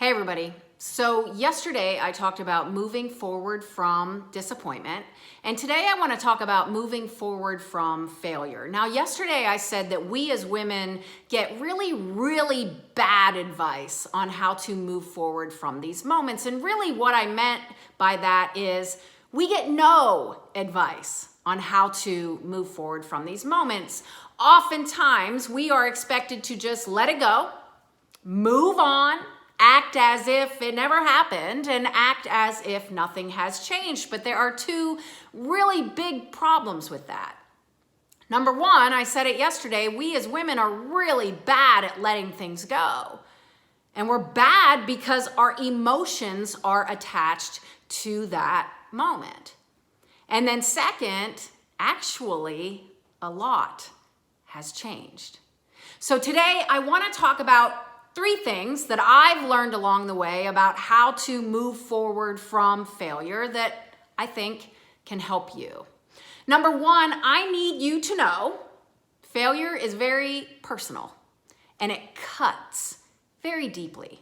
Hey everybody. So yesterday I talked about moving forward from disappointment, and today I want to talk about moving forward from failure. Now yesterday I said that we as women get really bad advice on how to move forward from these moments, and really what I meant by that is we get no advice on how to move forward from these moments. Oftentimes we are expected to just let it go, move on, act as if it never happened, and act as if nothing has changed. But there are two really big problems with that. Number one, I said it yesterday, we as women are really bad at letting things go. And we're bad because our emotions are attached to that moment. And then second, actually, a lot has changed. So today I want to talk about 3 things that I've learned along the way about how to move forward from failure that I think can help you. Number 1, I need you to know failure is very personal and it cuts very deeply.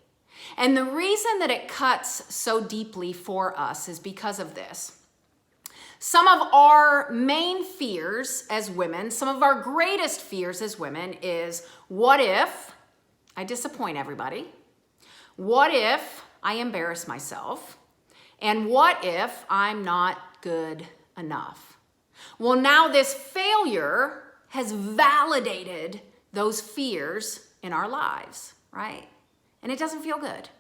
And the reason that it cuts so deeply for us is because of this. Some of our main fears as women, some of our greatest fears as women is, what if I disappoint everybody? What if I embarrass myself? And what if I'm not good enough? Well, now this failure has validated those fears in our lives, right? And it doesn't feel good.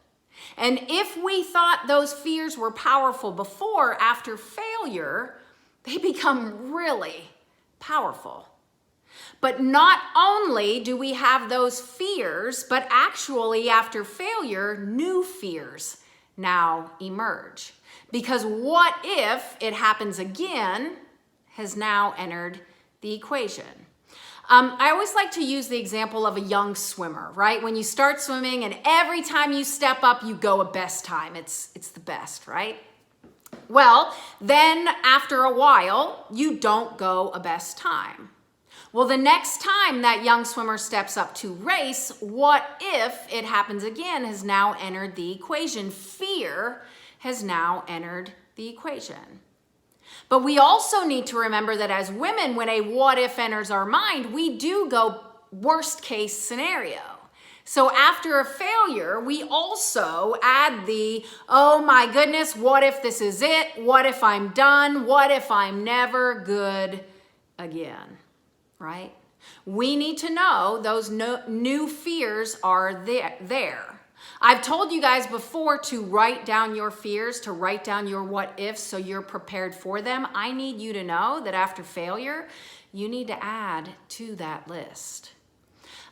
And if we thought those fears were powerful before, after failure, they become really powerful. But not only do we have those fears, but actually after failure, new fears now emerge. Because what if it happens again has now entered the equation. I always like to use the example of a young swimmer, right? When you start swimming and every time you step up, you go a best time. It's the best, right? Well, then after a while, you don't go a best time. Well, the next time that young swimmer steps up to race, what if it happens again has now entered the equation. Fear has now entered the equation. But we also need to remember that as women, when a what if enters our mind, we do go worst case scenario. So after a failure, we also add the, oh my goodness, what if this is it? What if I'm done? What if I'm never good again? Right? We need to know those new fears are there. I've told you guys before to write down your fears, to write down your what ifs so you're prepared for them. I need you to know that after failure, you need to add to that list.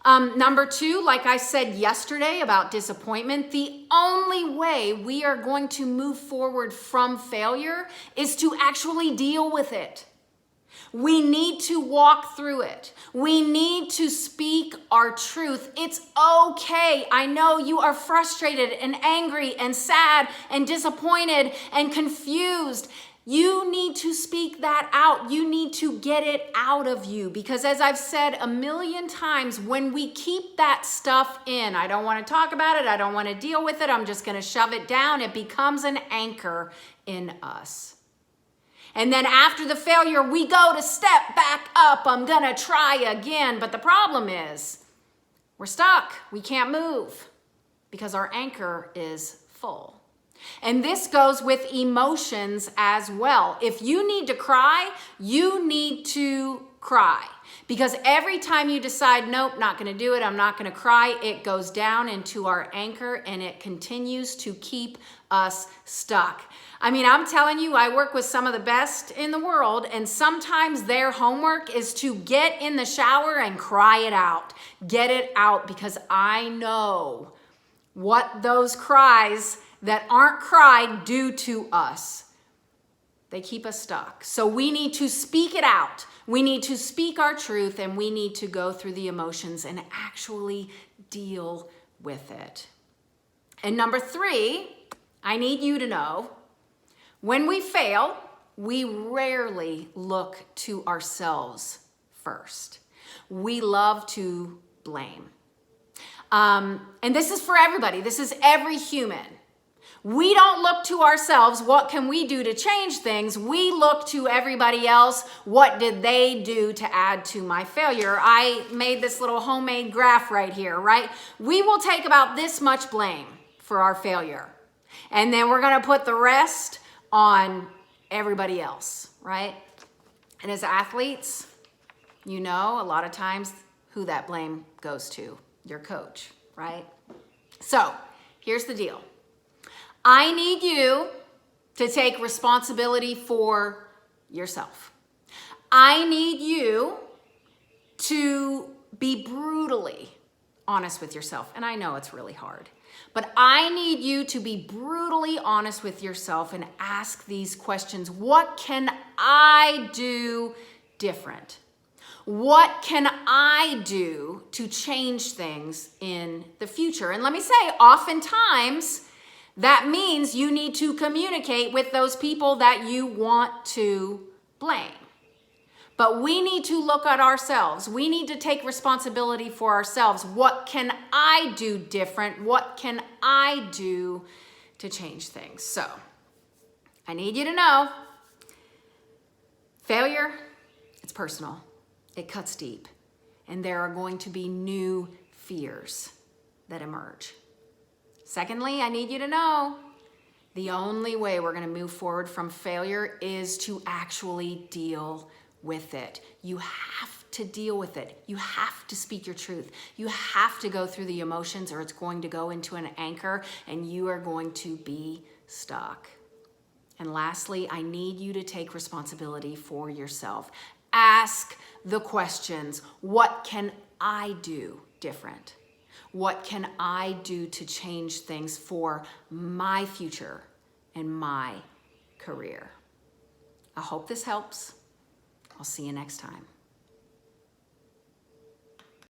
Number 2, like I said yesterday about disappointment, the only way we are going to move forward from failure is to actually deal with it. We need to walk through it. We need to speak our truth. It's okay. I know you are frustrated and angry and sad and disappointed and confused. You need to speak that out. You need to get it out of you, because as I've said a million times, when we keep that stuff in, I don't want to talk about it, I don't want to deal with it, I'm just going to shove it down, it becomes an anchor in us. And then after the failure, we go to step back up. I'm going to try again. But the problem is we're stuck. We can't move because our anchor is full. And this goes with emotions as well. If you need to cry, you need to cry. Because every time you decide, nope, not going to do it, I'm not going to cry, it goes down into our anchor and it continues to keep us stuck. I mean, I'm telling you, I work with some of the best in the world, and sometimes their homework is to get in the shower and cry it out. Get it out, because I know what those cries that aren't cried do to us. They keep us stuck. So we need to speak it out. We need to speak our truth, and we need to go through the emotions and actually deal with it. And number 3, I need you to know, when we fail, we rarely look to ourselves first. We love to blame. And this is for everybody. This is every human. We don't look to ourselves, what can we do to change things? We look to everybody else, what did they do to add to my failure? I made this little homemade graph right here, right? We will take about this much blame for our failure. And then we're gonna put the rest on everybody else, right? And as athletes, you know, a lot of times who that blame goes to, your coach, right? So here's the deal. I need you to take responsibility for yourself. I need you to be brutally honest with yourself. And I know it's really hard, but I need you to be brutally honest with yourself and ask these questions. What can I do different? What can I do to change things in the future? And let me say, oftentimes, that means you need to communicate with those people that you want to blame. But we need to look at ourselves. We need to take responsibility for ourselves. What can I do different? What can I do to change things? So, I need you to know, failure, it's personal. It cuts deep. And there are going to be new fears that emerge. Secondly, I need you to know the only way we're going to move forward from failure is to actually deal with it. You have to deal with it. You have to speak your truth. You have to go through the emotions or it's going to go into an anchor and you are going to be stuck. And lastly, I need you to take responsibility for yourself. Ask the questions. What can I do different? What can I do to change things for my future and my career? I hope this helps. I'll see you next time.